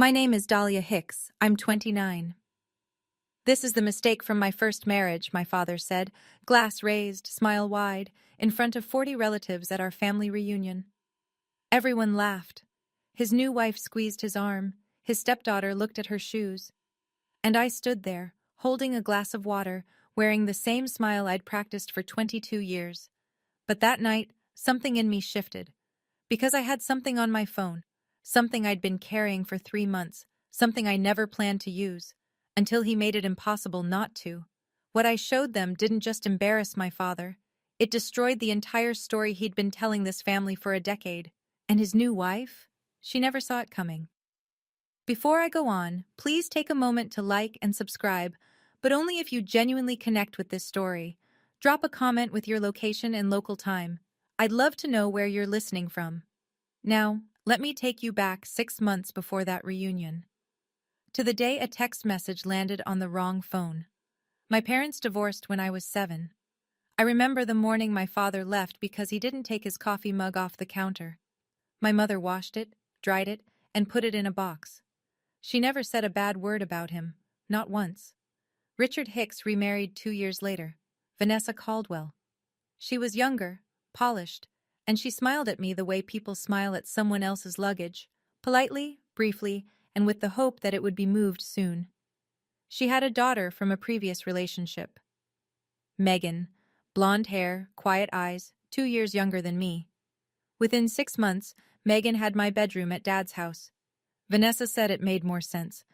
My name is Dahlia Hicks. I'm 29. This is the mistake from my first marriage, my father said, glass raised, smile wide, in front of 40 relatives at our family reunion. Everyone laughed. His new wife squeezed his arm. His stepdaughter looked at her shoes. And I stood there, holding a glass of water, wearing the same smile I'd practiced for 22 years. But that night, something in me shifted. Because I had something on my phone. Something I'd been carrying for 3 months, something I never planned to use, until he made it impossible not to. What I showed them didn't just embarrass my father. It destroyed the entire story he'd been telling this family for a decade. And his new wife? She never saw it coming. Before I go on, please take a moment to like and subscribe, but only if you genuinely connect with this story. Drop a comment with your location and local time. I'd love to know where you're listening from. Now, let me take you back 6 months before that reunion. To the day a text message landed on the wrong phone. My parents divorced when I was 7. I remember the morning my father left because he didn't take his coffee mug off the counter. My mother washed it, dried it, and put it in a box. She never said a bad word about him, not once. Richard Hicks remarried 2 years later, Vanessa Caldwell. She was younger, polished, and she smiled at me the way people smile at someone else's luggage, politely, briefly, and with the hope that it would be moved soon. She had a daughter from a previous relationship. Megan, blonde hair, quiet eyes, 2 years younger than me. Within 6 months, Megan had my bedroom at Dad's house. Vanessa said it made more sense.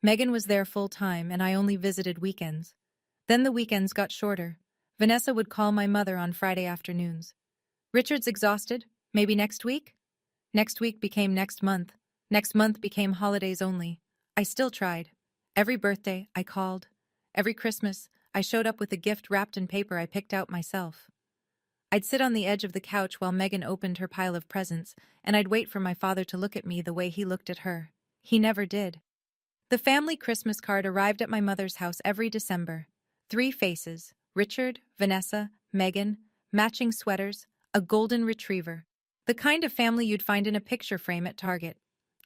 Megan was there full-time and I only visited weekends. Then the weekends got shorter. Vanessa would call my mother on Friday afternoons. Richard's exhausted. Maybe next week? Next week became next month. Next month became holidays only. I still tried. Every birthday, I called. Every Christmas, I showed up with a gift wrapped in paper I picked out myself. I'd sit on the edge of the couch while Megan opened her pile of presents, and I'd wait for my father to look at me the way he looked at her. He never did. The family Christmas card arrived at my mother's house every December. 3 faces: Richard, Vanessa, Megan, matching sweaters, a golden retriever. The kind of family you'd find in a picture frame at Target.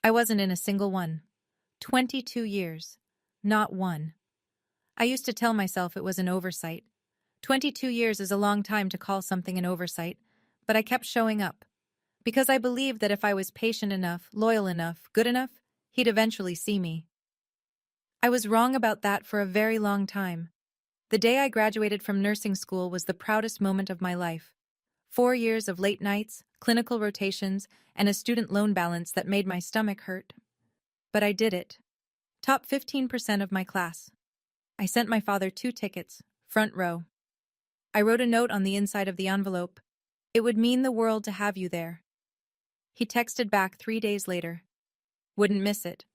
I wasn't in a single one. 22 years. Not one. I used to tell myself it was an oversight. 22 years is a long time to call something an oversight, but I kept showing up. Because I believed that if I was patient enough, loyal enough, good enough, he'd eventually see me. I was wrong about that for a very long time. The day I graduated from nursing school was the proudest moment of my life. 4 years of late nights, clinical rotations, and a student loan balance that made my stomach hurt. But I did it. Top 15% of my class. I sent my father 2 tickets, front row. I wrote a note on the inside of the envelope. It would mean the world to have you there. He texted back 3 days later. Wouldn't miss it.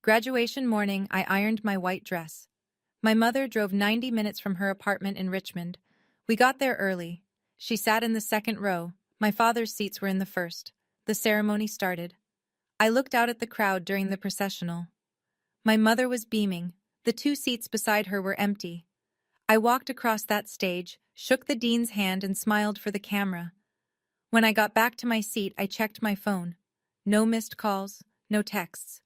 Graduation morning, I ironed my white dress. My mother drove 90 minutes from her apartment in Richmond. We got there early. She sat in the second row. My father's seats were in the first. The ceremony started. I looked out at the crowd during the processional. My mother was beaming. The 2 seats beside her were empty. I walked across that stage, shook the dean's hand, and smiled for the camera. When I got back to my seat, I checked my phone. No missed calls, no texts.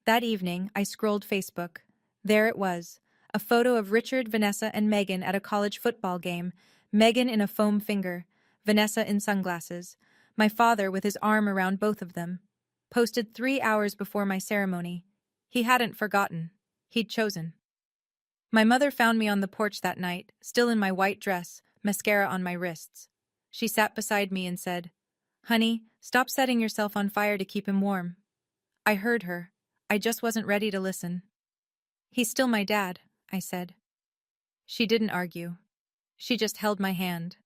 That evening, I scrolled Facebook. There it was, a photo of Richard, Vanessa, and Megan at a college football game. Megan in a foam finger, Vanessa in sunglasses. My father with his arm around both of them. Posted 3 hours before my ceremony. He hadn't forgotten. He'd chosen. My mother found me on the porch that night, still in my white dress, mascara on my wrists. She sat beside me and said, "Honey, stop setting yourself on fire to keep him warm." I heard her. I just wasn't ready to listen. "He's still my dad," I said. She didn't argue. She just held my hand.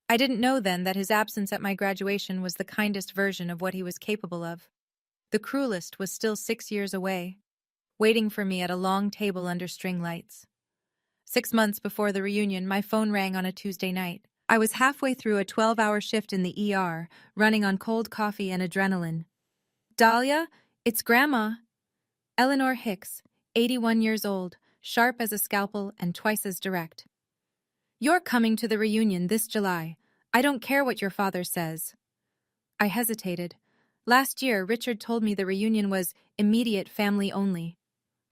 I didn't know then that his absence at my graduation was the kindest version of what he was capable of. The cruelest was still 6 years away, waiting for me at a long table under string lights. 6 months before the reunion, my phone rang on a Tuesday night. I was halfway through a 12-hour shift in the ER, running on cold coffee and adrenaline. "Dahlia, it's Grandma." Eleanor Hicks, 81 years old, sharp as a scalpel and twice as direct. "You're coming to the reunion this July. I don't care what your father says." I hesitated. Last year, Richard told me the reunion was immediate family only.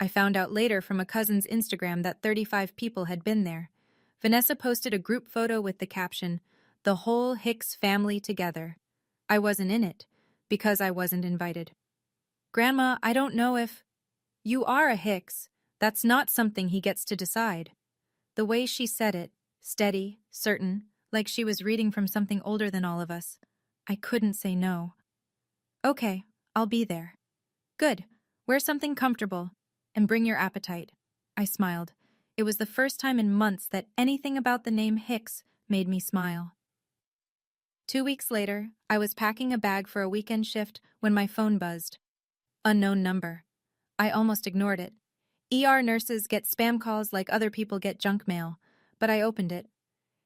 I found out later from a cousin's Instagram that 35 people had been there. Vanessa posted a group photo with the caption, "The whole Hicks family together." I wasn't in it, because I wasn't invited. Grandma, I don't know if... You are a Hicks. That's not something he gets to decide. The way she said it, steady, certain, like she was reading from something older than all of us. I couldn't say no. Okay, I'll be there. Good. Wear something comfortable. And bring your appetite. I smiled. It was the first time in months that anything about the name Hicks made me smile. 2 weeks later, I was packing a bag for a weekend shift when my phone buzzed. Unknown number. I almost ignored it. ER nurses get spam calls like other people get junk mail, but I opened it.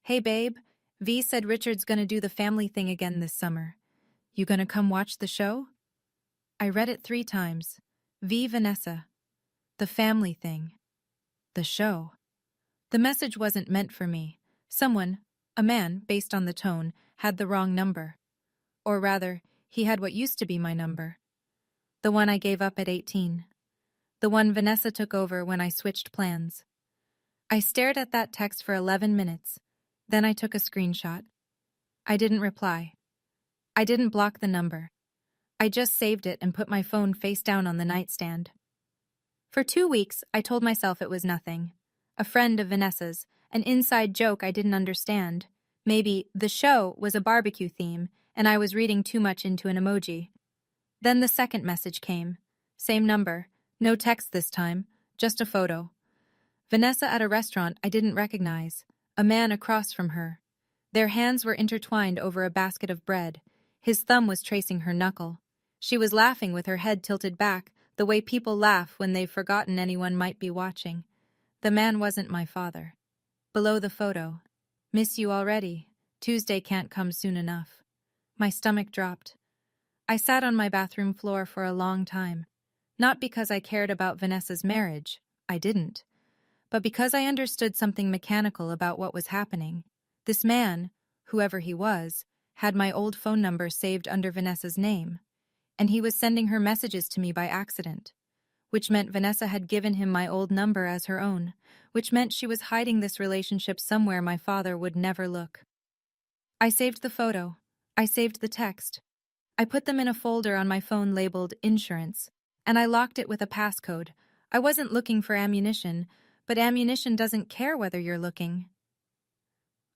Hey babe, V said Richard's gonna do the family thing again this summer. You gonna come watch the show? I read it 3 times. V Vanessa. The family thing. The show. The message wasn't meant for me. Someone, a man, based on the tone, had the wrong number. Or rather, he had what used to be my number. The one I gave up at 18. The one Vanessa took over when I switched plans. I stared at that text for 11 minutes. Then I took a screenshot. I didn't reply. I didn't block the number. I just saved it and put my phone face down on the nightstand. For 2 weeks, I told myself it was nothing. A friend of Vanessa's, an inside joke I didn't understand. Maybe the show was a barbecue theme, and I was reading too much into an emoji. Then the second message came. Same number, no text this time, just a photo. Vanessa at a restaurant I didn't recognize, a man across from her. Their hands were intertwined over a basket of bread. His thumb was tracing her knuckle. She was laughing with her head tilted back, the way people laugh when they've forgotten anyone might be watching. The man wasn't my father. Below the photo, "Miss you already. Tuesday can't come soon enough." My stomach dropped. I sat on my bathroom floor for a long time. Not because I cared about Vanessa's marriage, I didn't. But because I understood something mechanical about what was happening. This man, whoever he was, had my old phone number saved under Vanessa's name. And he was sending her messages to me by accident, which meant Vanessa had given him my old number as her own, which meant she was hiding this relationship somewhere my father would never look. I saved the photo. I saved the text. I put them in a folder on my phone labeled insurance, and I locked it with a passcode. I wasn't looking for ammunition, but ammunition doesn't care whether you're looking.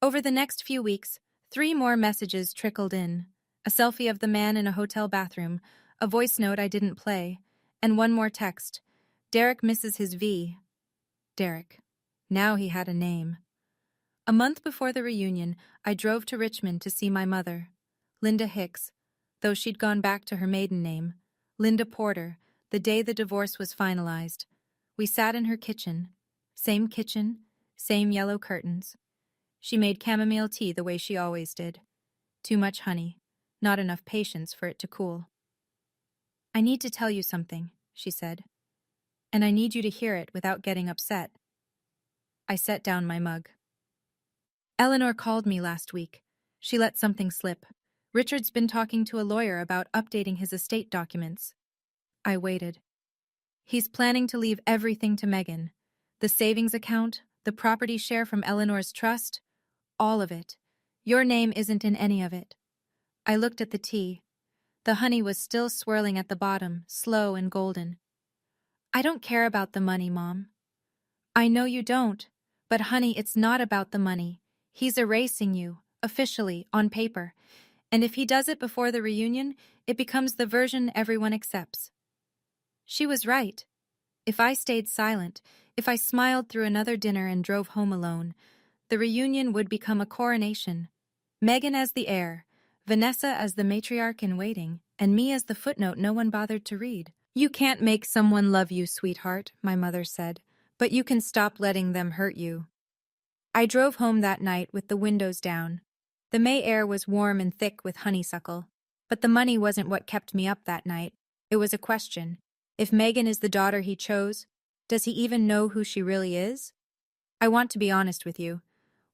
Over the next few weeks, 3 more messages trickled in. A selfie of the man in a hotel bathroom, a voice note I didn't play, and 1 more text. Derek misses his V. Derek. Now he had a name. A month before the reunion, I drove to Richmond to see my mother, Linda Hicks, though she'd gone back to her maiden name, Linda Porter, the day the divorce was finalized. We sat in her kitchen, same yellow curtains. She made chamomile tea the way she always did. Too much honey. Not enough patience for it to cool. "I need to tell you something," she said. "And I need you to hear it without getting upset." I set down my mug. "Eleanor called me last week. She let something slip. Richard's been talking to a lawyer about updating his estate documents." I waited. "He's planning to leave everything to Megan. The savings account, the property share from Eleanor's trust, all of it. Your name isn't in any of it." I looked at the tea. The honey was still swirling at the bottom, slow and golden. "I don't care about the money, Mom." "I know you don't. But honey, it's not about the money. He's erasing you, officially, on paper. And if he does it before the reunion, it becomes the version everyone accepts." She was right. If I stayed silent, if I smiled through another dinner and drove home alone, the reunion would become a coronation. Megan as the heir, Vanessa as the matriarch in waiting, and me as the footnote no one bothered to read. "You can't make someone love you, sweetheart," my mother said, "but you can stop letting them hurt you." I drove home that night with the windows down. The May air was warm and thick with honeysuckle, but the money wasn't what kept me up that night. It was a question. If Megan is the daughter he chose, does he even know who she really is? I want to be honest with you.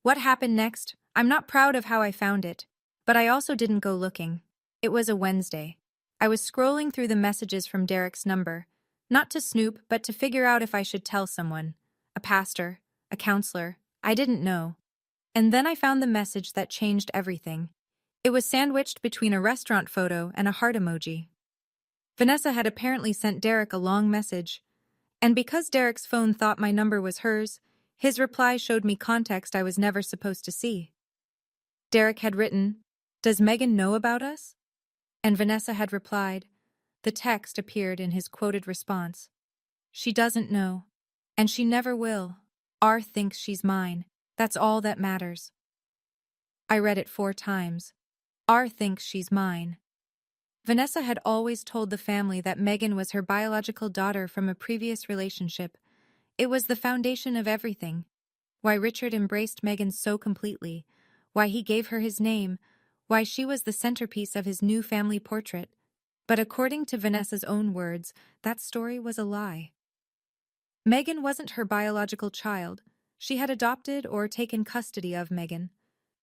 What happened next? I'm not proud of how I found it, but I also didn't go looking. It was a Wednesday. I was scrolling through the messages from Derek's number, not to snoop, but to figure out if I should tell someone. A pastor, a counselor, I didn't know. And then I found the message that changed everything. It was sandwiched between a restaurant photo and a heart emoji. Vanessa had apparently sent Derek a long message, and because Derek's phone thought my number was hers, his reply showed me context I was never supposed to see. Derek had written, "Does Megan know about us?" And Vanessa had replied. The text appeared in his quoted response. "She doesn't know. And she never will. R thinks she's mine. That's all that matters." I read it 4 times. R thinks she's mine. Vanessa had always told the family that Megan was her biological daughter from a previous relationship. It was the foundation of everything. Why Richard embraced Megan so completely, why he gave her his name, why she was the centerpiece of his new family portrait. But according to Vanessa's own words, that story was a lie. Megan wasn't her biological child. She had adopted or taken custody of Megan,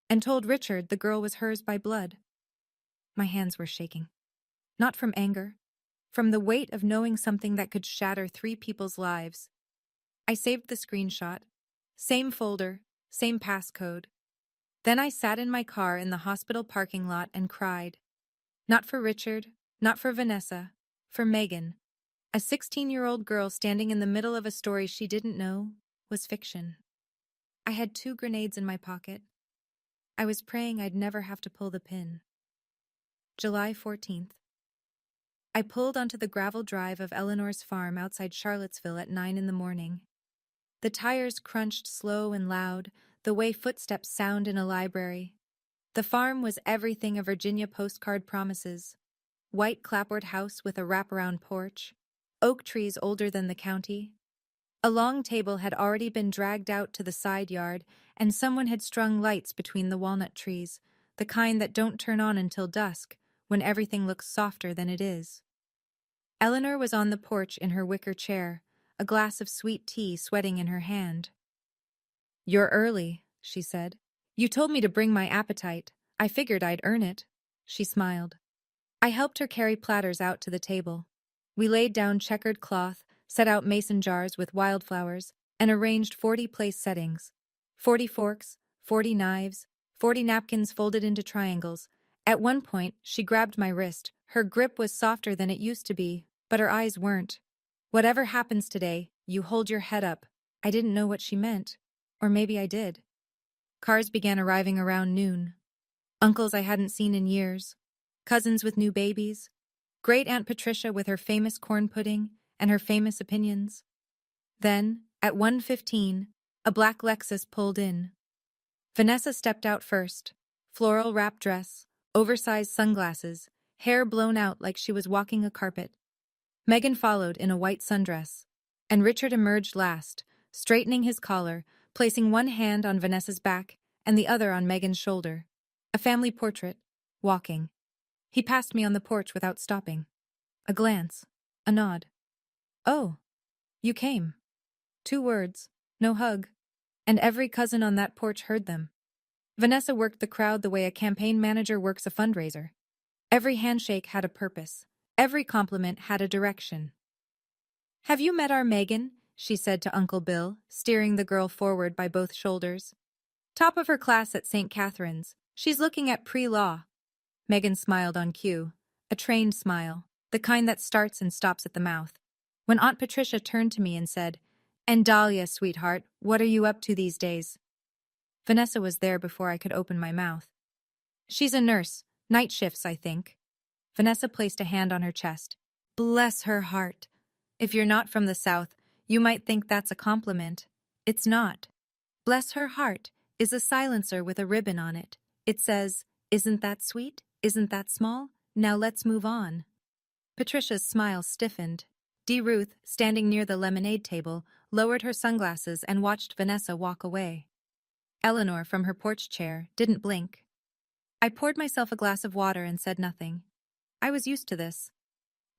and told Richard the girl was hers by blood. My hands were shaking. Not from anger, from the weight of knowing something that could shatter 3 people's lives. I saved the screenshot. Same folder, same passcode. Then I sat in my car in the hospital parking lot and cried. Not for Richard, not for Vanessa, for Megan. A 16-year-old girl standing in the middle of a story she didn't know was fiction. I had 2 grenades in my pocket. I was praying I'd never have to pull the pin. July 14th. I pulled onto the gravel drive of Eleanor's farm outside Charlottesville at 9 in the morning. The tires crunched slow and loud, the way footsteps sound in a library. The farm was everything a Virginia postcard promises. White clapboard house with a wraparound porch, oak trees older than the county. A long table had already been dragged out to the side yard, and someone had strung lights between the walnut trees, the kind that don't turn on until dusk, when everything looks softer than it is. Eleanor was on the porch in her wicker chair, a glass of sweet tea sweating in her hand. "You're early," she said. "You told me to bring my appetite. I figured I'd earn it." She smiled. I helped her carry platters out to the table. We laid down checkered cloth, set out mason jars with wildflowers, and arranged 40 place settings. 40 forks, 40 knives, 40 napkins folded into triangles. At one point, she grabbed my wrist. Her grip was softer than it used to be, but her eyes weren't. "Whatever happens today, you hold your head up." I didn't know what she meant. Or maybe I did. Cars began arriving around noon. Uncles I hadn't seen in years. Cousins with new babies. Great Aunt Patricia with her famous corn pudding and her famous opinions. Then, at 1:15, a black Lexus pulled in. Vanessa stepped out first. Floral wrap dress, oversized sunglasses, hair blown out like she was walking a carpet. Megan followed in a white sundress, and Richard emerged last, straightening his collar, placing one hand on Vanessa's back and the other on Megan's shoulder. A family portrait, walking. He passed me on the porch without stopping. A glance, a nod. "Oh, you came." 2 words, no hug, and every cousin on that porch heard them. Vanessa worked the crowd the way a campaign manager works a fundraiser. Every handshake had a purpose. Every compliment had a direction. "Have you met our Megan?" she said to Uncle Bill, steering the girl forward by both shoulders. "Top of her class at St. Catherine's. She's looking at pre-law." Megan smiled on cue, a trained smile, the kind that starts and stops at the mouth. When Aunt Patricia turned to me and said, "And Dahlia, sweetheart, what are you up to these days?" Vanessa was there before I could open my mouth. "She's a nurse, night shifts, I think." Vanessa placed a hand on her chest. "Bless her heart. If you're not from the South, you might think that's a compliment. It's not. Bless her heart is a silencer with a ribbon on it. It says, 'Isn't that sweet? Isn't that small? Now let's move on.'" Patricia's smile stiffened. D. Ruth, standing near the lemonade table, lowered her sunglasses and watched Vanessa walk away. Eleanor, from her porch chair, didn't blink. I poured myself a glass of water and said nothing. I was used to this.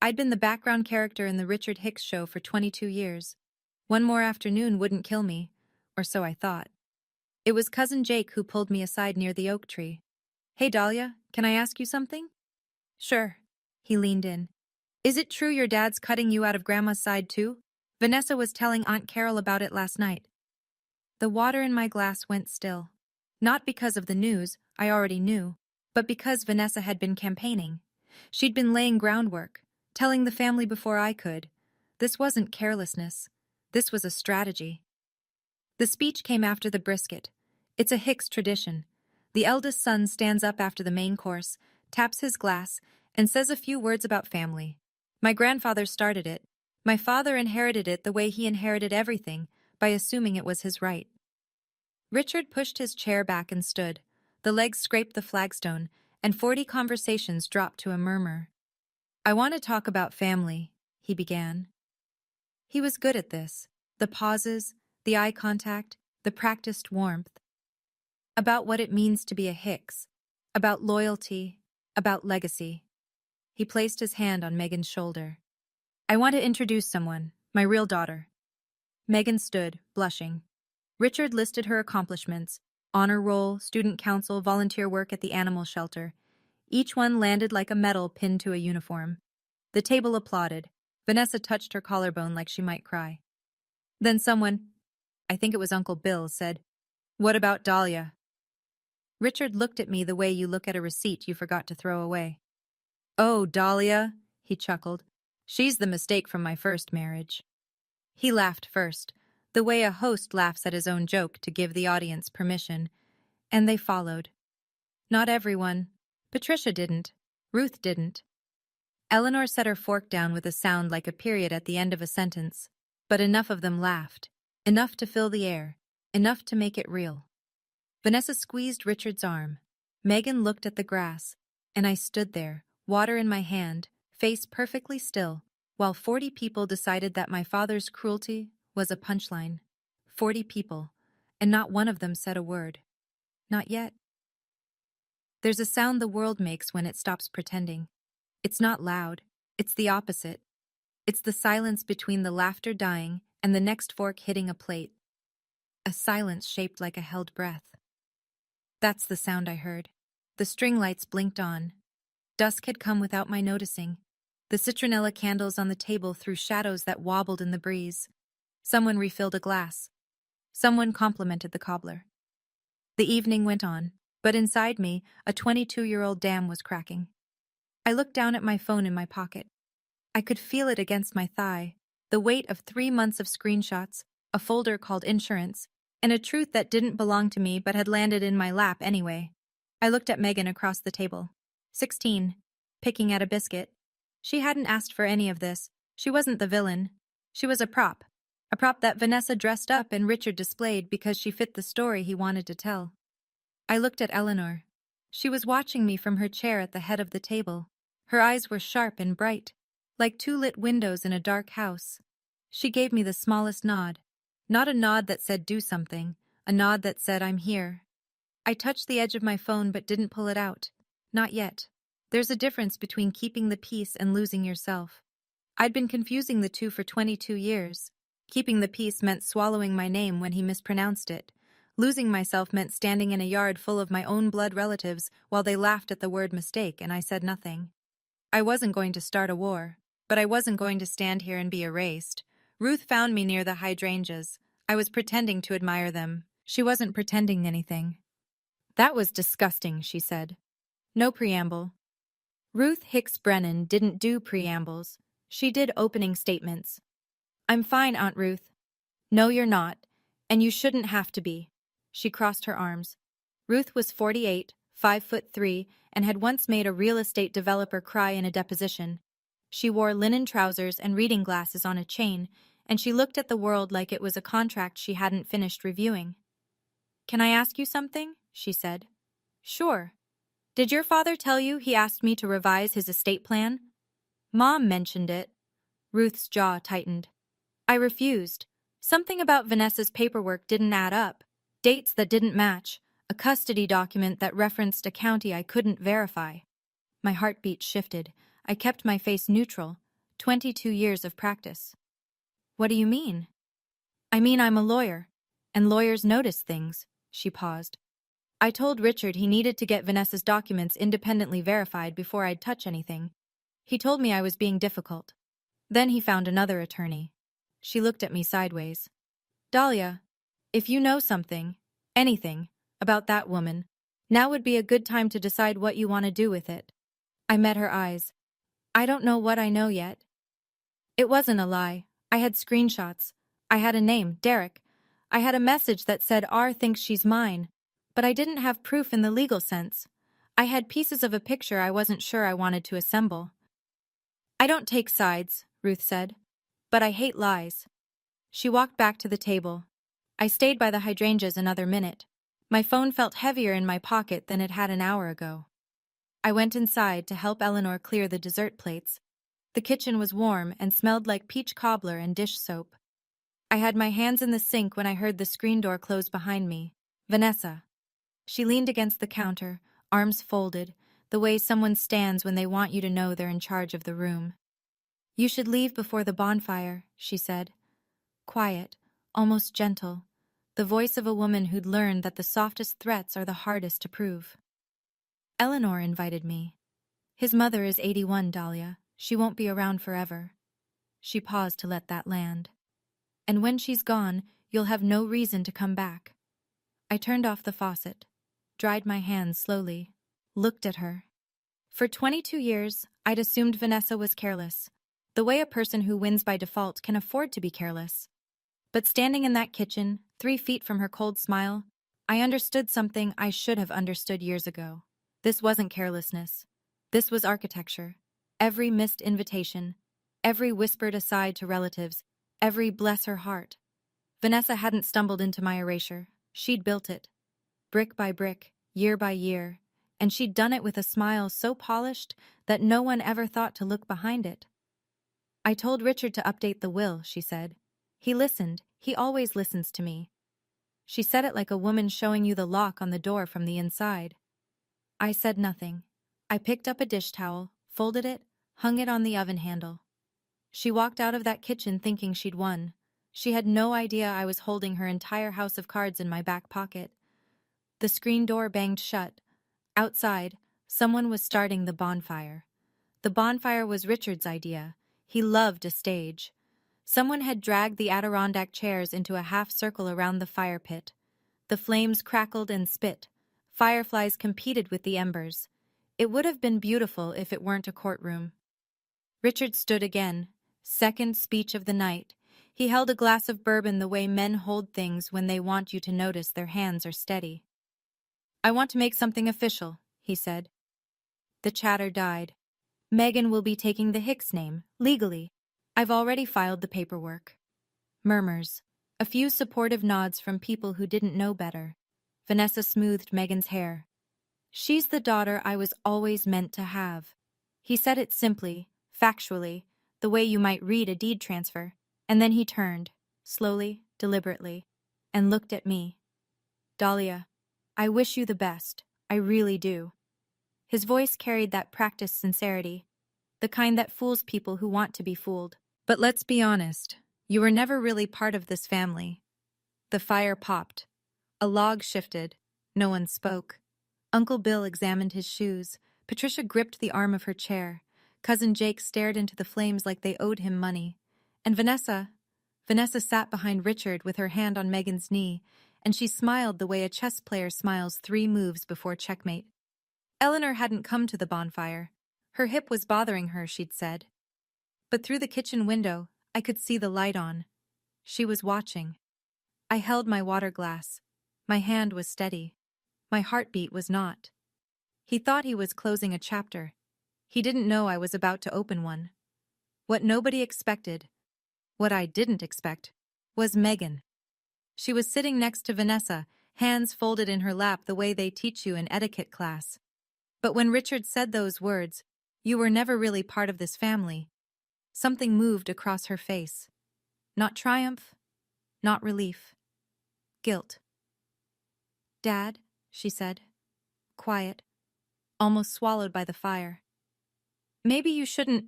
I'd been the background character in the Richard Hicks show for 22 years. One more afternoon wouldn't kill me, or so I thought. It was Cousin Jake who pulled me aside near the oak tree. "Hey, Dahlia, can I ask you something?" "Sure." He leaned in. Is it true your dad's cutting you out of Grandma's side too? Vanessa was telling Aunt Carol about it last night. The water in my glass went still. Not because of the news, I already knew, but because Vanessa had been campaigning. She'd been laying groundwork, telling the family before I could. This wasn't carelessness. This was a strategy. The speech came after the brisket. It's a Hicks tradition. The eldest son stands up after the main course, taps his glass, and says a few words about family. My grandfather started it. My father inherited it the way he inherited everything, by assuming it was his right. Richard pushed his chair back and stood. The legs scraped the flagstone, and 40 conversations dropped to a murmur. I want to talk about family, he began. He was good at this. The pauses, the eye contact, the practiced warmth. About what it means to be a Hicks. About loyalty. About legacy. He placed his hand on Megan's shoulder. I want to introduce someone, my real daughter. Megan stood, blushing. Richard listed her accomplishments: honor roll, student council, volunteer work at the animal shelter. Each one landed like a medal pinned to a uniform. The table applauded. Vanessa touched her collarbone like she might cry. Then someone, I think it was Uncle Bill, said, "What about Dahlia?" Richard looked at me the way you look at a receipt you forgot to throw away. Oh, Dahlia, he chuckled. She's the mistake from my first marriage. He laughed first, the way a host laughs at his own joke to give the audience permission, and they followed. Not everyone. Patricia didn't. Ruth didn't. Eleanor set her fork down with a sound like a period at the end of a sentence, but enough of them laughed, enough to fill the air, enough to make it real. Vanessa squeezed Richard's arm. Megan looked at the grass, and I stood there, water in my hand, face perfectly still, while 40 people decided that my father's cruelty was a punchline. 40 people, and not one of them said a word. Not yet. There's a sound the world makes when it stops pretending. It's not loud, it's the opposite. It's the silence between the laughter dying and the next fork hitting a plate. A silence shaped like a held breath. That's the sound I heard. The string lights blinked on. Dusk had come without my noticing. The citronella candles on the table threw shadows that wobbled in the breeze. Someone refilled a glass. Someone complimented the cobbler. The evening went on, but inside me, a 22-year-old dam was cracking. I looked down at my phone in my pocket. I could feel it against my thigh, the weight of 3 months of screenshots, a folder called insurance, and a truth that didn't belong to me but had landed in my lap anyway. I looked at Megan across the table. 16, picking at a biscuit. She hadn't asked for any of this. She wasn't the villain. She was a prop that Vanessa dressed up and Richard displayed because she fit the story he wanted to tell. I looked at Eleanor. She was watching me from her chair at the head of the table. Her eyes were sharp and bright, like 2 lit windows in a dark house. She gave me the smallest nod. Not a nod that said do something, a nod that said I'm here. I touched the edge of my phone but didn't pull it out. Not yet. There's a difference between keeping the peace and losing yourself. I'd been confusing the two for 22 years. Keeping the peace meant swallowing my name when he mispronounced it. Losing myself meant standing in a yard full of my own blood relatives while they laughed at the word mistake and I said nothing. I wasn't going to start a war, but I wasn't going to stand here and be erased. Ruth found me near the hydrangeas. I was pretending to admire them. She wasn't pretending anything. That was disgusting, she said. No preamble. Ruth Hicks Brennan didn't do preambles. She did opening statements. I'm fine, Aunt Ruth. No, you're not, and you shouldn't have to be. She crossed her arms. Ruth was 48, 5'3", and had once made a real estate developer cry in a deposition. She wore linen trousers and reading glasses on a chain, and she looked at the world like it was a contract she hadn't finished reviewing. Can I ask you something? She said. Sure. Did your father tell you he asked me to revise his estate plan? Mom mentioned it. Ruth's jaw tightened. I refused. Something about Vanessa's paperwork didn't add up. Dates that didn't match. A custody document that referenced a county I couldn't verify. My heartbeat shifted. I kept my face neutral. 22 years of practice. What do you mean? I mean I'm a lawyer, and lawyers notice things. She paused. I told Richard he needed to get Vanessa's documents independently verified before I'd touch anything. He told me I was being difficult. Then he found another attorney. She looked at me sideways. Dahlia, if you know something, anything, about that woman, now would be a good time to decide what you want to do with it. I met her eyes. I don't know what I know yet. It wasn't a lie. I had screenshots. I had a name, Derek. I had a message that said R thinks she's mine. But I didn't have proof in the legal sense. I had pieces of a picture I wasn't sure I wanted to assemble. I don't take sides, Ruth said. But I hate lies. She walked back to the table. I stayed by the hydrangeas another minute. My phone felt heavier in my pocket than it had an hour ago. I went inside to help Eleanor clear the dessert plates. The kitchen was warm and smelled like peach cobbler and dish soap. I had my hands in the sink when I heard the screen door close behind me. Vanessa. She leaned against the counter, arms folded, the way someone stands when they want you to know they're in charge of the room. You should leave before the bonfire, she said. Quiet, almost gentle, the voice of a woman who'd learned that the softest threats are the hardest to prove. Eleanor invited me. His mother is 81, Dahlia. She won't be around forever. She paused to let that land. And when she's gone, you'll have no reason to come back. I turned off the faucet, dried my hands slowly, looked at her. For 22 years, I'd assumed Vanessa was careless, the way a person who wins by default can afford to be careless. But standing in that kitchen, 3 feet from her cold smile, I understood something I should have understood years ago. This wasn't carelessness. This was architecture. Every missed invitation, every whispered aside to relatives, every bless her heart. Vanessa hadn't stumbled into my erasure. She'd built it. Brick by brick, year by year, and she'd done it with a smile so polished that no one ever thought to look behind it. I told Richard to update the will, she said. He listened. He always listens to me. She said it like a woman showing you the lock on the door from the inside. I said nothing. I picked up a dish towel, folded it, hung it on the oven handle. She walked out of that kitchen thinking she'd won. She had no idea I was holding her entire house of cards in my back pocket. The screen door banged shut. Outside, someone was starting the bonfire. The bonfire was Richard's idea. He loved a stage. Someone had dragged the Adirondack chairs into a half circle around the fire pit. The flames crackled and spit. Fireflies competed with the embers. It would have been beautiful if it weren't a courtroom. Richard stood again. Second speech of the night. He held a glass of bourbon the way men hold things when they want you to notice their hands are steady. I want to make something official, he said. The chatter died. Megan will be taking the Hicks name, legally. I've already filed the paperwork. Murmurs. A few supportive nods from people who didn't know better. Vanessa smoothed Megan's hair. She's the daughter I was always meant to have. He said it simply, factually, the way you might read a deed transfer. And then he turned, slowly, deliberately, and looked at me. Dahlia, I wish you the best. I really do. His voice carried that practiced sincerity, the kind that fools people who want to be fooled. But let's be honest, you were never really part of this family. The fire popped. A log shifted. No one spoke. Uncle Bill examined his shoes. Patricia gripped the arm of her chair. Cousin Jake stared into the flames like they owed him money. And Vanessa sat behind Richard with her hand on Megan's knee, and she smiled the way a chess player smiles 3 moves before checkmate. Eleanor hadn't come to the bonfire. Her hip was bothering her, she'd said. But through the kitchen window, I could see the light on. She was watching. I held my water glass. My hand was steady. My heartbeat was not. He thought he was closing a chapter. He didn't know I was about to open one. What nobody expected, what I didn't expect, was Megan. She was sitting next to Vanessa, hands folded in her lap the way they teach you in etiquette class. But when Richard said those words, "You were never really part of this family," something moved across her face. Not triumph, not relief. Guilt. "Dad," she said, quiet, almost swallowed by the fire. "Maybe you shouldn't—"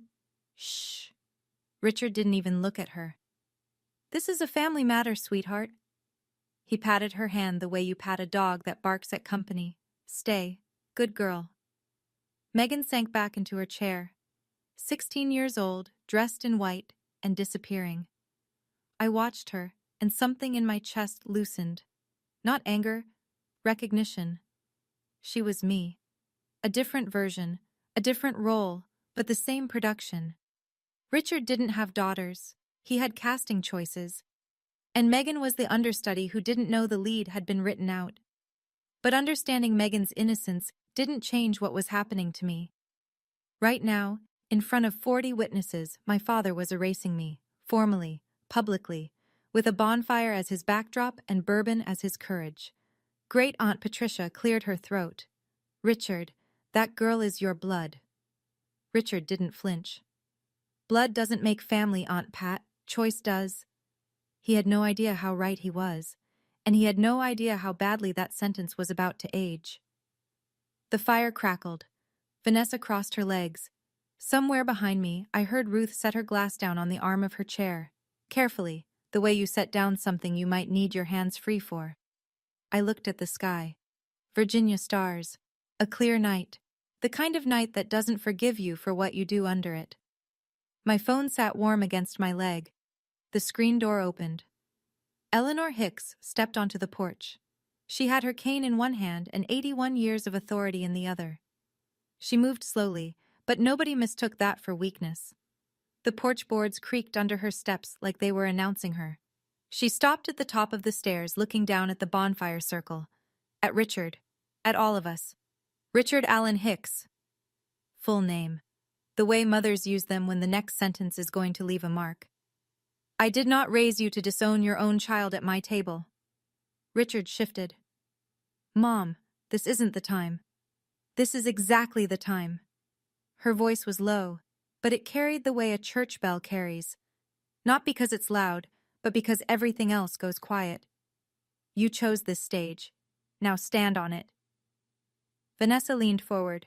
"Shh." Richard didn't even look at her. "This is a family matter, sweetheart." He patted her hand the way you pat a dog that barks at company. "Stay. Good girl." Megan sank back into her chair. 16 years old, dressed in white, and disappearing. I watched her, and something in my chest loosened. Not anger, recognition. She was me. A different version, a different role, but the same production. Richard didn't have daughters. He had casting choices. And Megan was the understudy who didn't know the lead had been written out. But understanding Megan's innocence didn't change what was happening to me. Right now, in front of 40 witnesses, my father was erasing me, formally, publicly, with a bonfire as his backdrop and bourbon as his courage. Great Aunt Patricia cleared her throat. "Richard, that girl is your blood." Richard didn't flinch. "Blood doesn't make family, Aunt Pat. Choice does." He had no idea how right he was, and he had no idea how badly that sentence was about to age. The fire crackled. Vanessa crossed her legs. Somewhere behind me, I heard Ruth set her glass down on the arm of her chair. Carefully, the way you set down something you might need your hands free for. I looked at the sky. Virginia stars. A clear night. The kind of night that doesn't forgive you for what you do under it. My phone sat warm against my leg. The screen door opened. Eleanor Hicks stepped onto the porch. She had her cane in one hand and 81 years of authority in the other. She moved slowly, but nobody mistook that for weakness. The porch boards creaked under her steps like they were announcing her. She stopped at the top of the stairs, looking down at the bonfire circle. At Richard. At all of us. Richard Allen Hicks. Full name. The way mothers use them when the next sentence is going to leave a mark. "I did not raise you to disown your own child at my table." Richard shifted. "Mom, this isn't the time. This is exactly the time." Her voice was low, but it carried the way a church bell carries. Not because it's loud, but because everything else goes quiet. "You chose this stage. Now stand on it." Vanessa leaned forward.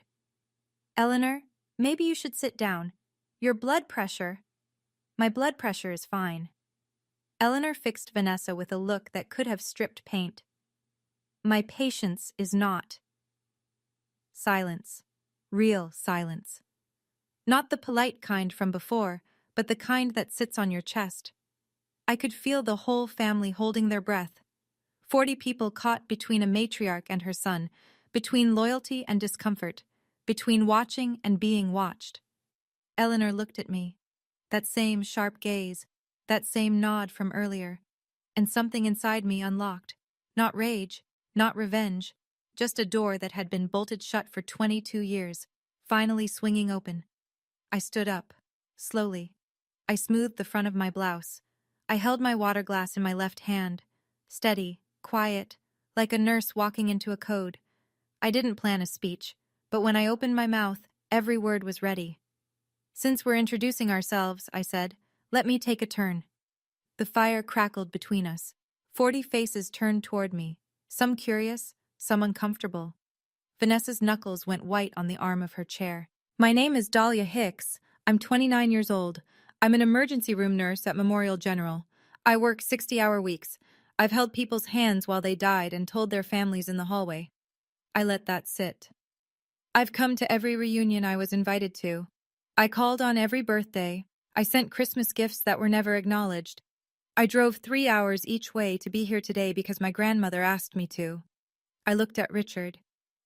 "Eleanor, maybe you should sit down. Your blood pressure—" "My blood pressure is fine." Eleanor fixed Vanessa with a look that could have stripped paint. "My patience is not." Silence. Real silence. Not the polite kind from before, but the kind that sits on your chest. I could feel the whole family holding their breath. 40 people caught between a matriarch and her son, between loyalty and discomfort, between watching and being watched. Eleanor looked at me. That same sharp gaze, that same nod from earlier, and something inside me unlocked. Not rage, not revenge, just a door that had been bolted shut for 22 years, finally swinging open. I stood up, slowly. I smoothed the front of my blouse. I held my water glass in my left hand, steady, quiet, like a nurse walking into a code. I didn't plan a speech, but when I opened my mouth, every word was ready. "Since we're introducing ourselves," I said, "let me take a turn." The fire crackled between us. 40 faces turned toward me, some curious, some uncomfortable. Vanessa's knuckles went white on the arm of her chair. "My name is Dahlia Hicks. I'm 29 years old. I'm an emergency room nurse at Memorial General. I work 60-hour weeks. I've held people's hands while they died and told their families in the hallway." I let that sit. "I've come to every reunion I was invited to. I called on every birthday. I sent Christmas gifts that were never acknowledged. I drove 3 hours each way to be here today because my grandmother asked me to." I looked at Richard.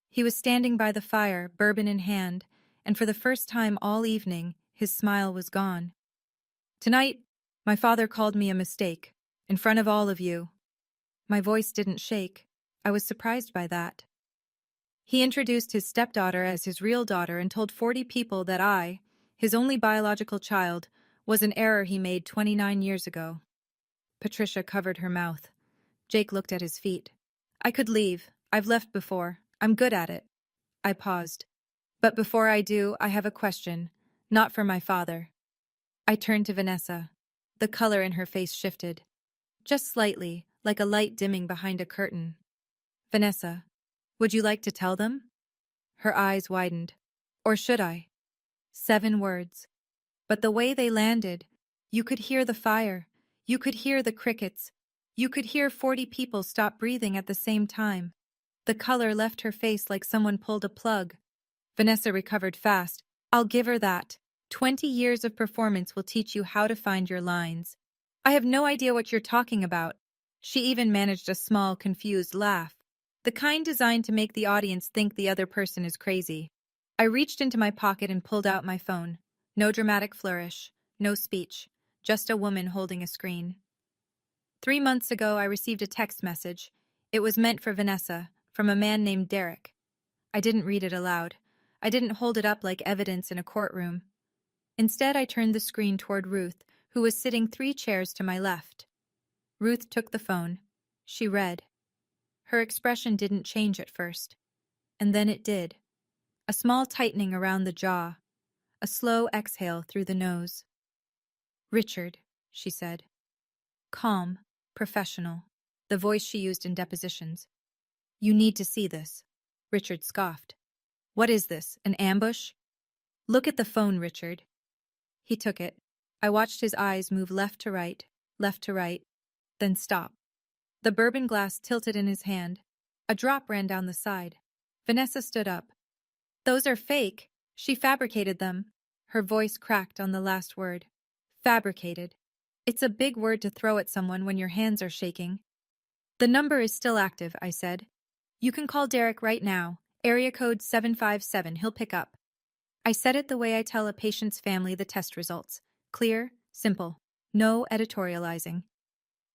He was standing by the fire, bourbon in hand, and for the first time all evening, his smile was gone. "Tonight, my father called me a mistake, in front of all of you." My voice didn't shake. I was surprised by that. "He introduced his stepdaughter as his real daughter and told 40 people that I, his only biological child, was an error he made 29 years ago." Patricia covered her mouth. Jake looked at his feet. "I could leave. I've left before. I'm good at it." I paused. "But before I do, I have a question. Not for my father." I turned to Vanessa. The color in her face shifted. Just slightly, like a light dimming behind a curtain. "Vanessa, would you like to tell them?" Her eyes widened. "Or should I?" 7 words. But the way they landed, you could hear the fire. You could hear the crickets. You could hear 40 people stop breathing at the same time. The color left her face like someone pulled a plug. Vanessa recovered fast. "I'll give her that. 20 years of performance will teach you how to find your lines. I have no idea what you're talking about. She even managed a small, confused laugh, the kind designed to make the audience think the other person is crazy. I reached into my pocket and pulled out my phone. No dramatic flourish, no speech, just a woman holding a screen. 3 months ago, I received a text message. It was meant for Vanessa, from a man named Derek. I didn't read it aloud. I didn't hold it up like evidence in a courtroom. Instead, I turned the screen toward Ruth, who was sitting 3 chairs to my left. Ruth took the phone. She read. Her expression didn't change at first. And then it did. A small tightening around the jaw. A slow exhale through the nose. Richard, she said. Calm, professional, the voice she used in depositions. You need to see this. Richard scoffed. What is this, an ambush? Look at the phone, Richard. He took it. I watched his eyes move left to right, then stop. The bourbon glass tilted in his hand. A drop ran down the side. Vanessa stood up. Those are fake. She fabricated them. Her voice cracked on the last word. Fabricated. It's a big word to throw at someone when your hands are shaking. The number is still active, I said. You can call Derek right now. Area code 757. He'll pick up. I said it the way I tell a patient's family the test results. Clear, simple. No editorializing.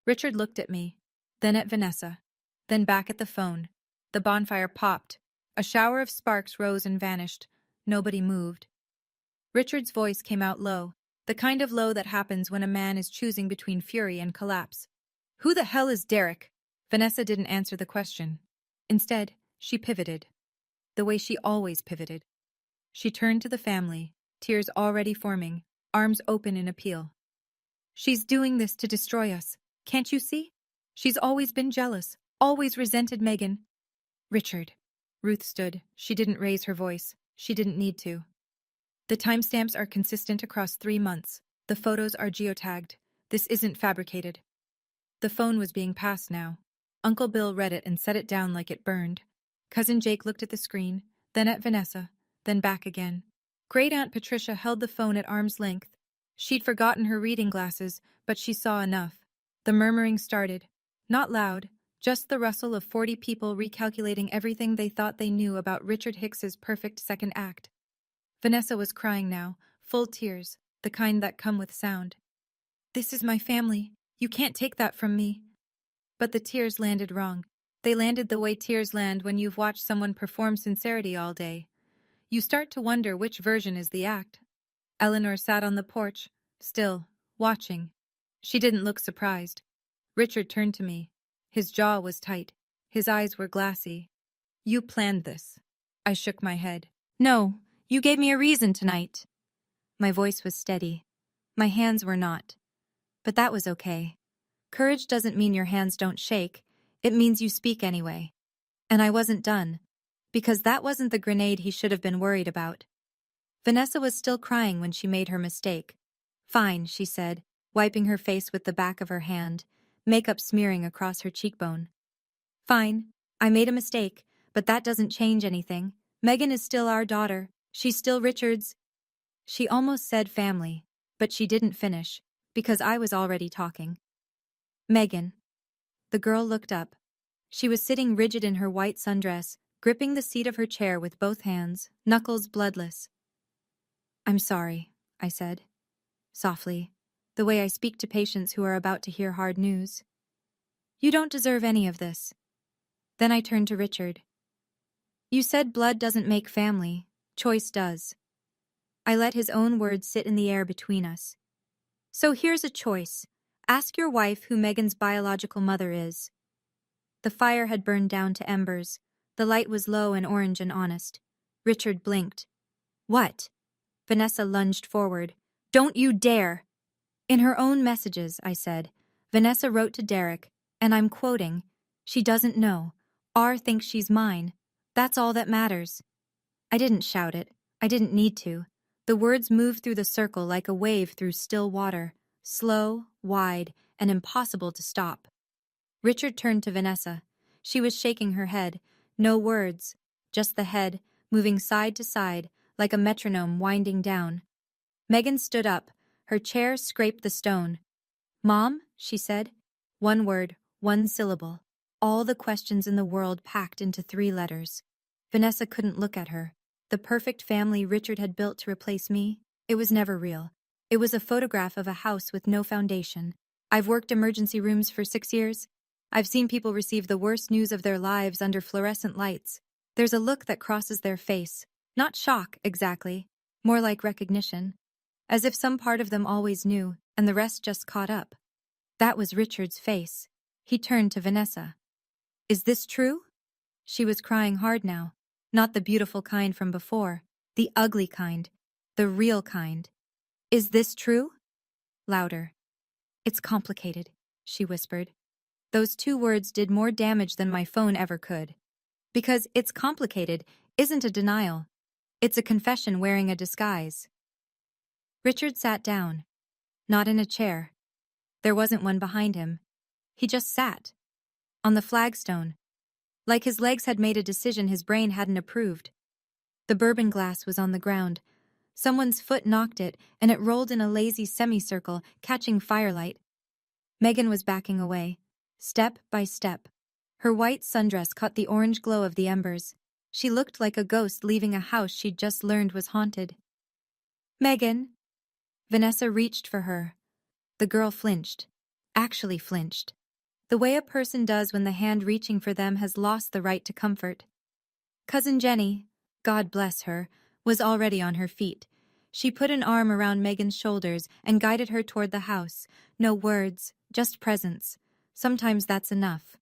Richard looked at me, then at Vanessa, then back at the phone. The bonfire popped. A shower of sparks rose and vanished. Nobody moved. Richard's voice came out low, the kind of low that happens when a man is choosing between fury and collapse. Who the hell is Derek? Vanessa didn't answer the question. Instead, she pivoted. The way she always pivoted. She turned to the family, tears already forming, arms open in appeal. She's doing this to destroy us. Can't you see? She's always been jealous, always resented Megan. Richard. Ruth stood. She didn't raise her voice. She didn't need to. The timestamps are consistent across 3 months. The photos are geotagged. This isn't fabricated. The phone was being passed now. Uncle Bill read it and set it down like it burned. Cousin Jake looked at the screen, then at Vanessa, then back again. Great Aunt Patricia held the phone at arm's length. She'd forgotten her reading glasses, but she saw enough. The murmuring started. Not loud, just the rustle of 40 people recalculating everything they thought they knew about Richard Hicks's perfect second act. Vanessa was crying now, full tears, the kind that come with sound. This is my family. You can't take that from me. But the tears landed wrong. They landed the way tears land when you've watched someone perform sincerity all day. You start to wonder which version is the act. Eleanor sat on the porch, still, watching. She didn't look surprised. Richard turned to me. His jaw was tight. His eyes were glassy. You planned this. I shook my head. No, you gave me a reason tonight. My voice was steady. My hands were not. But that was okay. Courage doesn't mean your hands don't shake. It means you speak anyway. And I wasn't done. Because that wasn't the grenade he should have been worried about. Vanessa was still crying when she made her mistake. Fine, she said, wiping her face with the back of her hand, makeup smearing across her cheekbone. Fine, I made a mistake, but that doesn't change anything. Megan is still our daughter. She's still Richard's. She almost said family, but she didn't finish, because I was already talking. Megan. The girl looked up. She was sitting rigid in her white sundress, gripping the seat of her chair with both hands, knuckles bloodless. I'm sorry, I said, softly, the way I speak to patients who are about to hear hard news. You don't deserve any of this. Then I turned to Richard. You said blood doesn't make family. Choice does. I let his own words sit in the air between us. So here's a choice. Ask your wife who Megan's biological mother is. The fire had burned down to embers. The light was low and orange and honest. Richard blinked. What? Vanessa lunged forward. Don't you dare! In her own messages, I said, Vanessa wrote to Derek, and I'm quoting, she doesn't know. R thinks she's mine. That's all that matters. I didn't shout it. I didn't need to. The words moved through the circle like a wave through still water, slow, wide, and impossible to stop. Richard turned to Vanessa. She was shaking her head. No words, just the head, moving side to side, like a metronome winding down. Megan stood up. Her chair scraped the stone. "Mom," she said. One word, one syllable. All the questions in the world packed into 3 letters. Vanessa couldn't look at her. The perfect family Richard had built to replace me, it was never real. It was a photograph of a house with no foundation. I've worked emergency rooms for 6 years. I've seen people receive the worst news of their lives under fluorescent lights. There's a look that crosses their face. Not shock, exactly. More like recognition. As if some part of them always knew, and the rest just caught up. That was Richard's face. He turned to Vanessa. "Is this true?" She was crying hard now. Not the beautiful kind from before. The ugly kind. The real kind. "Is this true?" Louder. "It's complicated," she whispered. Those 2 words did more damage than my phone ever could. Because "it's complicated" isn't a denial. It's a confession wearing a disguise. Richard sat down. Not in a chair. There wasn't one behind him. He just sat. On the flagstone. Like his legs had made a decision his brain hadn't approved. The bourbon glass was on the ground. Someone's foot knocked it, and it rolled in a lazy semicircle, catching firelight. Megan was backing away, step by step. Her white sundress caught the orange glow of the embers. She looked like a ghost leaving a house she'd just learned was haunted. "Megan!" Vanessa reached for her. The girl flinched. Actually flinched. The way a person does when the hand reaching for them has lost the right to comfort. Cousin Jenny, God bless her, was already on her feet. She put an arm around Megan's shoulders and guided her toward the house. No words, just presence. Sometimes that's enough.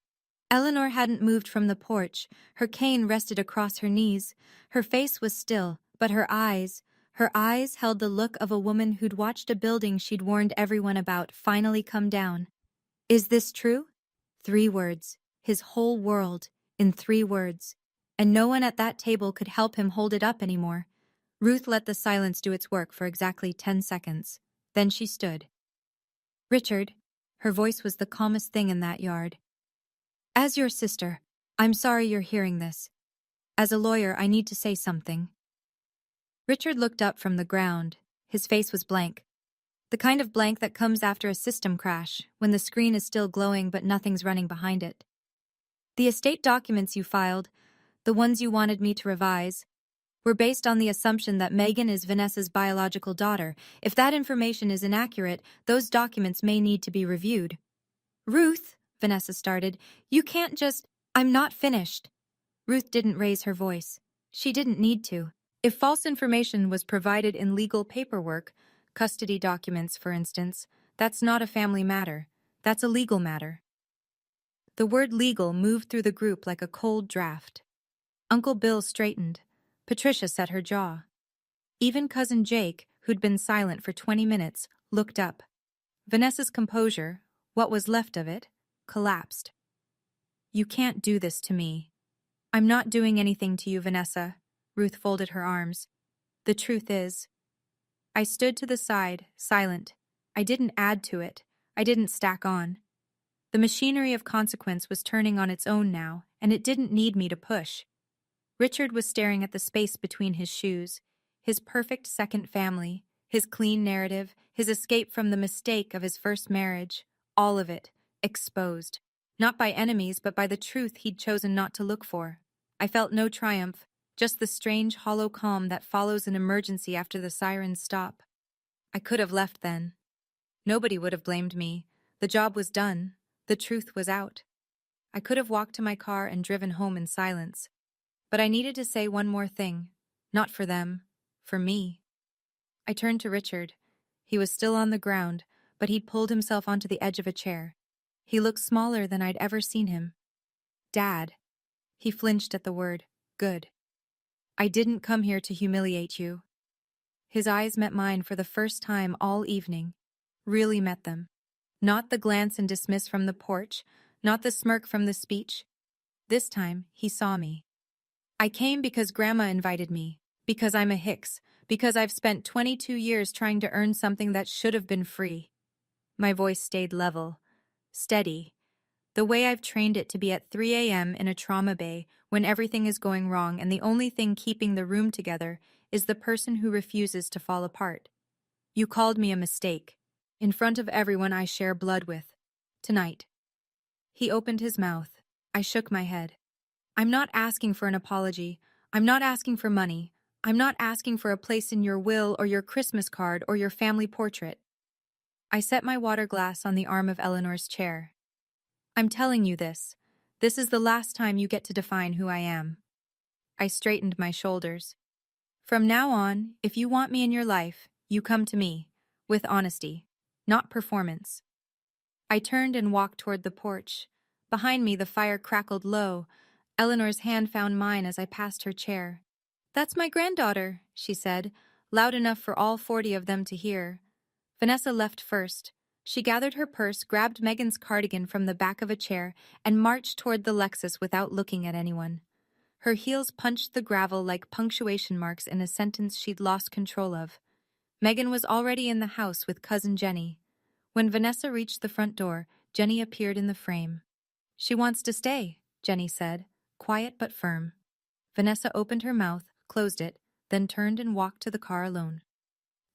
Eleanor hadn't moved from the porch. Her cane rested across her knees. Her face was still, but her eyes held the look of a woman who'd watched a building she'd warned everyone about finally come down. "Is this true?" 3 words. His whole world, in 3 words. And no one at that table could help him hold it up anymore. Ruth let the silence do its work for exactly 10 seconds. Then she stood. "Richard," her voice was the calmest thing in that yard. "As your sister, I'm sorry you're hearing this. As a lawyer, I need to say something." Richard looked up from the ground. His face was blank. The kind of blank that comes after a system crash, when the screen is still glowing but nothing's running behind it. "The estate documents you filed, the ones you wanted me to revise, were based on the assumption that Megan is Vanessa's biological daughter. If that information is inaccurate, those documents may need to be reviewed." "Ruth," Vanessa started, "you can't just—" "I'm not finished." Ruth didn't raise her voice. She didn't need to. If false information was provided in legal paperwork, custody documents, for instance, that's not a family matter. That's a legal matter. The word legal moved through the group like a cold draft. Uncle Bill straightened. Patricia set her jaw. Even Cousin Jake, who'd been silent for 20 minutes, looked up. Vanessa's composure, what was left of it, collapsed. "You can't do this to me." "I'm not doing anything to you, Vanessa." Ruth folded her arms. "The truth is—" I stood to the side, silent. I didn't add to it. I didn't stack on. The machinery of consequence was turning on its own now, and it didn't need me to push. Richard was staring at the space between his shoes. His perfect second family, his clean narrative, his escape from the mistake of his first marriage, all of it, exposed. Not by enemies, but by the truth he'd chosen not to look for. I felt no triumph, just the strange hollow calm that follows an emergency after the sirens stop. I could have left then. Nobody would have blamed me. The job was done. The truth was out. I could have walked to my car and driven home in silence. But I needed to say one more thing. Not for them. For me. I turned to Richard. He was still on the ground, but he'd pulled himself onto the edge of a chair. He looked smaller than I'd ever seen him. "Dad." He flinched at the word. "Good. I didn't come here to humiliate you." His eyes met mine for the first time all evening. Really met them. Not the glance and dismiss from the porch, not the smirk from the speech. This time, he saw me. "I came because Grandma invited me, because I'm a Hicks, because I've spent 22 years trying to earn something that should have been free." My voice stayed level, steady, the way I've trained it to be at 3 a.m. in a trauma bay when everything is going wrong and the only thing keeping the room together is the person who refuses to fall apart. You called me a mistake. In front of everyone I share blood with. Tonight. He opened his mouth. I shook my head. I'm not asking for an apology. I'm not asking for money. I'm not asking for a place in your will or your Christmas card or your family portrait. I set my water glass on the arm of Eleanor's chair. I'm telling you this. This is the last time you get to define who I am. I straightened my shoulders. From now on, if you want me in your life, you come to me, with honesty, not performance. I turned and walked toward the porch. Behind me, the fire crackled low. Eleanor's hand found mine as I passed her chair. That's my granddaughter, she said, loud enough for all 40 of them to hear. Vanessa left first. She gathered her purse, grabbed Megan's cardigan from the back of a chair, and marched toward the Lexus without looking at anyone. Her heels punched the gravel like punctuation marks in a sentence she'd lost control of. Megan was already in the house with cousin Jenny. When Vanessa reached the front door, Jenny appeared in the frame. She wants to stay, Jenny said, quiet but firm. Vanessa opened her mouth, closed it, then turned and walked to the car alone.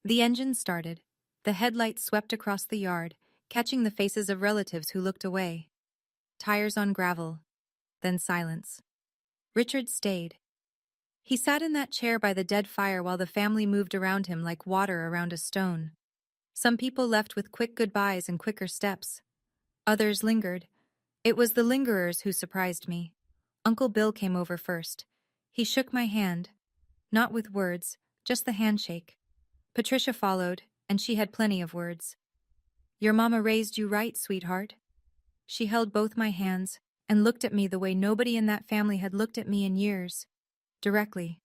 The engine started. The headlights swept across the yard, catching the faces of relatives who looked away. Tires on gravel. Then silence. Richard stayed. He sat in that chair by the dead fire while the family moved around him like water around a stone. Some people left with quick goodbyes and quicker steps. Others lingered. It was the lingerers who surprised me. Uncle Bill came over first. He shook my hand. Not with words, just the handshake. Patricia followed, and she had plenty of words. Your mama raised you right, sweetheart. She held both my hands and looked at me the way nobody in that family had looked at me in years. Directly.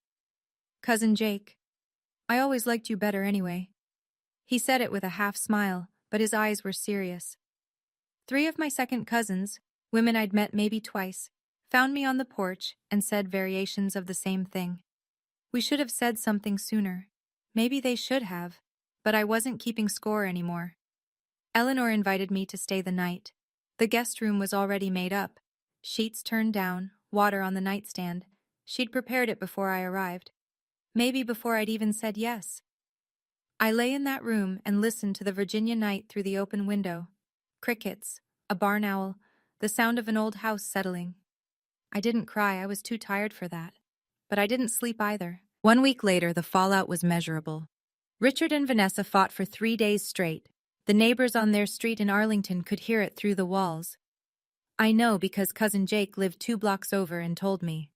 Cousin Jake. I always liked you better anyway. He said it with a half smile, but his eyes were serious. 3 of my second cousins, women I'd met maybe twice, found me on the porch and said variations of the same thing. We should have said something sooner. Maybe they should have, but I wasn't keeping score anymore. Eleanor invited me to stay the night. The guest room was already made up. Sheets turned down, water on the nightstand. She'd prepared it before I arrived. Maybe before I'd even said yes. I lay in that room and listened to the Virginia night through the open window. Crickets, a barn owl, the sound of an old house settling. I didn't cry, I was too tired for that. But I didn't sleep either. 1 week later, the fallout was measurable. Richard and Vanessa fought for 3 days straight. The neighbors on their street in Arlington could hear it through the walls. I know because cousin Jake lived 2 blocks over and told me.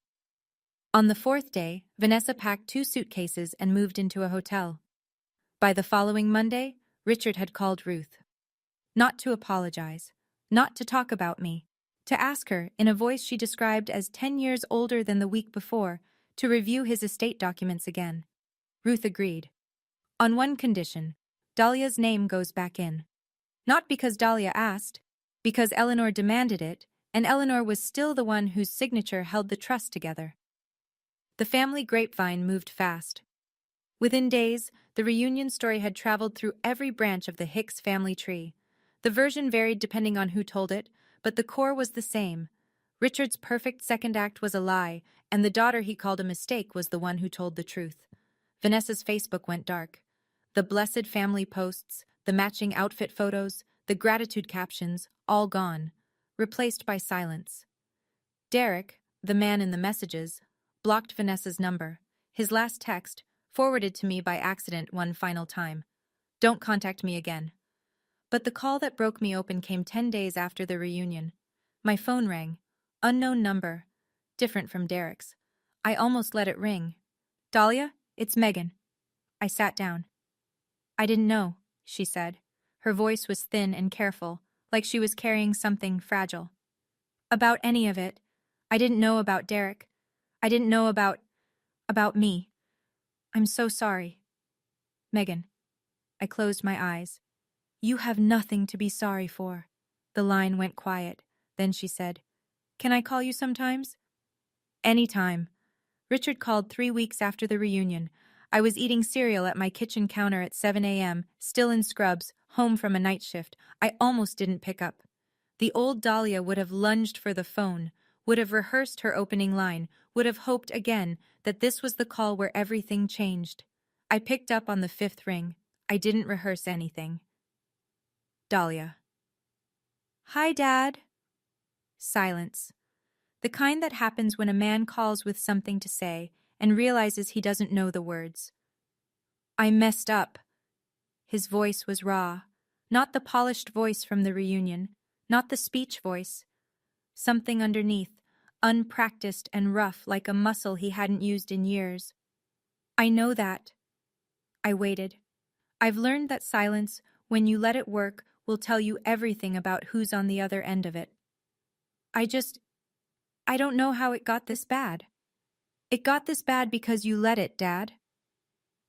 On the 4th day, Vanessa packed 2 suitcases and moved into a hotel. By the following Monday, Richard had called Ruth. Not to apologize, not to talk about me, to ask her, in a voice she described as 10 years older than the week before, to review his estate documents again. Ruth agreed. On one condition, Dahlia's name goes back in. Not because Dahlia asked, because Eleanor demanded it, and Eleanor was still the one whose signature held the trust together. The family grapevine moved fast. Within days, the reunion story had traveled through every branch of the Hicks family tree. The version varied depending on who told it, but the core was the same. Richard's perfect second act was a lie, and the daughter he called a mistake was the one who told the truth. Vanessa's Facebook went dark. The blessed family posts, the matching outfit photos, the gratitude captions, all gone, replaced by silence. Derek, the man in the messages, blocked Vanessa's number. His last text, forwarded to me by accident one final time. Don't contact me again. But the call that broke me open came 10 days after the reunion. My phone rang. Unknown number. Different from Derek's. I almost let it ring. Dahlia, it's Megan. I sat down. I didn't know, she said. Her voice was thin and careful, like she was carrying something fragile. About any of it. I didn't know about Derek. I didn't know about me. I'm so sorry. Megan. I closed my eyes. You have nothing to be sorry for. The line went quiet. Then she said, Can I call you sometimes? Anytime. Richard called 3 weeks after the reunion. I was eating cereal at my kitchen counter at 7 a.m., still in scrubs, home from a night shift. I almost didn't pick up. The old Dahlia would have lunged for the phone, would have rehearsed her opening line, would have hoped again that this was the call where everything changed. I picked up on the 5th ring. I didn't rehearse anything. Dahlia. Hi, Dad. Silence. The kind that happens when a man calls with something to say and realizes he doesn't know the words. I messed up. His voice was raw, not the polished voice from the reunion, not the speech voice. Something underneath, unpracticed and rough like a muscle he hadn't used in years. I know that. I waited. I've learned that silence, when you let it work, will tell you everything about who's on the other end of it. I don't know how it got this bad. It got this bad because you let it, Dad.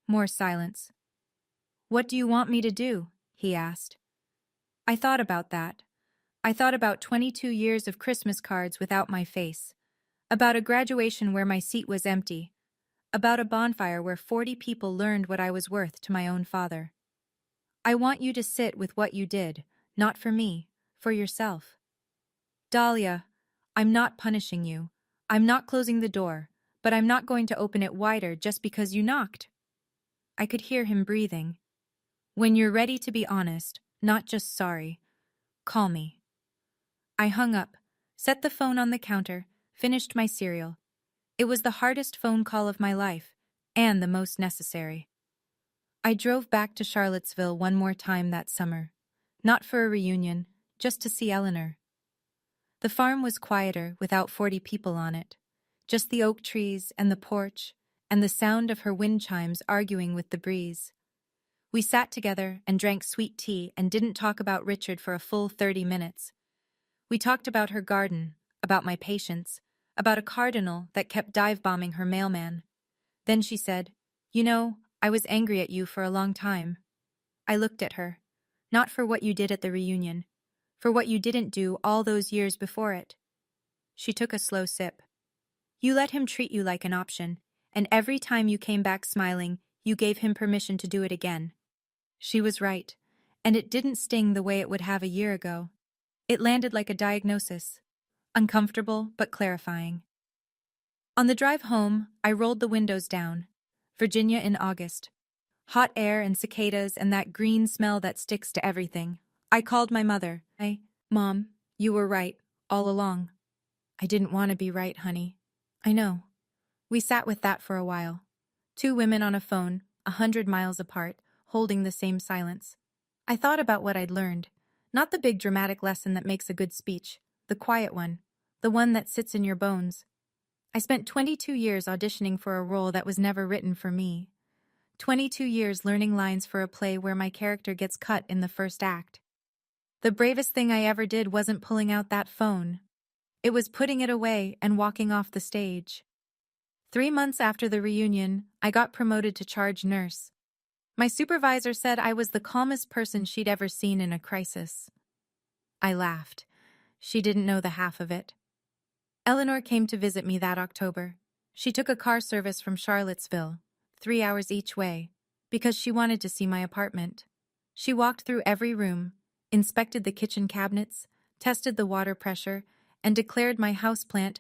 More silence. What do you want me to do? He asked. I thought about that. I thought about 22 years of Christmas cards without my face. About a graduation where my seat was empty. About a bonfire where 40 people learned what I was worth to my own father. I want you to sit with what you did, not for me, for yourself. Dahlia, I'm not punishing you. I'm not closing the door, but I'm not going to open it wider just because you knocked. I could hear him breathing. When you're ready to be honest, not just sorry, call me. I hung up, set the phone on the counter, finished my cereal. It was the hardest phone call of my life, and the most necessary. I drove back to Charlottesville one more time that summer. Not for a reunion, just to see Eleanor. The farm was quieter without 40 people on it. Just the oak trees and the porch, and the sound of her wind chimes arguing with the breeze. We sat together and drank sweet tea and didn't talk about Richard for a full 30 minutes. We talked about her garden, about my patients, about a cardinal that kept dive-bombing her mailman. Then she said, "You know, I was angry at you for a long time." I looked at her. Not for what you did at the reunion. For what you didn't do all those years before it. She took a slow sip. You let him treat you like an option, and every time you came back smiling, you gave him permission to do it again. She was right, and it didn't sting the way it would have a year ago. It landed like a diagnosis. Uncomfortable, but clarifying. On the drive home, I rolled the windows down. Virginia in August. Hot air and cicadas and that green smell that sticks to everything. I called my mother. Mom, you were right, all along. I didn't want to be right, honey. I know. We sat with that for a while. Two women on a phone, 100 miles apart, holding the same silence. I thought about what I'd learned. Not the big dramatic lesson that makes a good speech. The quiet one. The one that sits in your bones. I spent 22 years auditioning for a role that was never written for me. 22 years learning lines for a play where my character gets cut in the first act. The bravest thing I ever did wasn't pulling out that phone. It was putting it away and walking off the stage. 3 months after the reunion, I got promoted to charge nurse. My supervisor said I was the calmest person she'd ever seen in a crisis. I laughed. She didn't know the half of it. Eleanor came to visit me that October. She took a car service from Charlottesville, 3 hours each way, because she wanted to see my apartment. She walked through every room, inspected the kitchen cabinets, tested the water pressure, and declared my houseplant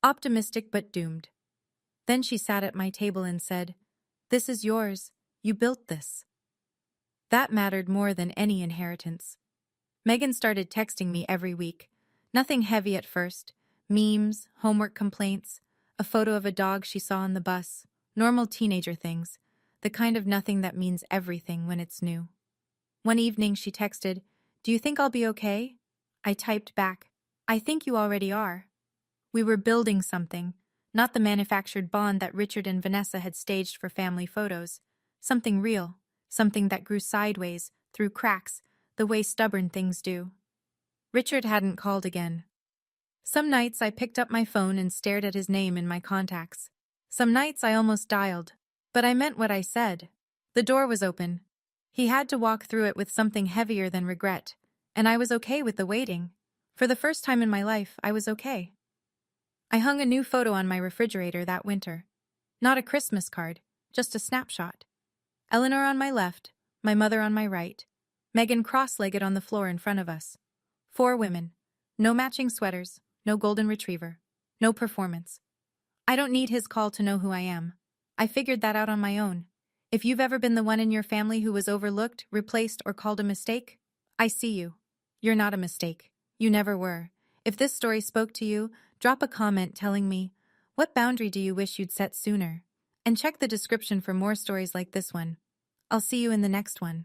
optimistic but doomed. Then she sat at my table and said, "This is yours. You built this." That mattered more than any inheritance. Megan started texting me every week. Nothing heavy at first. Memes, homework complaints, a photo of a dog she saw on the bus, normal teenager things, the kind of nothing that means everything when it's new. One evening she texted, "Do you think I'll be okay?" I typed back, "I think you already are." We were building something, not the manufactured bond that Richard and Vanessa had staged for family photos. Something real, something that grew sideways, through cracks, the way stubborn things do. Richard hadn't called again. Some nights I picked up my phone and stared at his name in my contacts. Some nights I almost dialed, but I meant what I said. The door was open. He had to walk through it with something heavier than regret, and I was okay with the waiting. For the first time in my life, I was okay. I hung a new photo on my refrigerator that winter. Not a Christmas card, just a snapshot. Eleanor on my left, my mother on my right, Megan cross-legged on the floor in front of us. 4 women. No matching sweaters, no golden retriever, no performance. I don't need his call to know who I am. I figured that out on my own. If you've ever been the one in your family who was overlooked, replaced, or called a mistake, I see you. You're not a mistake. You never were. If this story spoke to you, drop a comment telling me, what boundary do you wish you'd set sooner? And check the description for more stories like this one. I'll see you in the next one.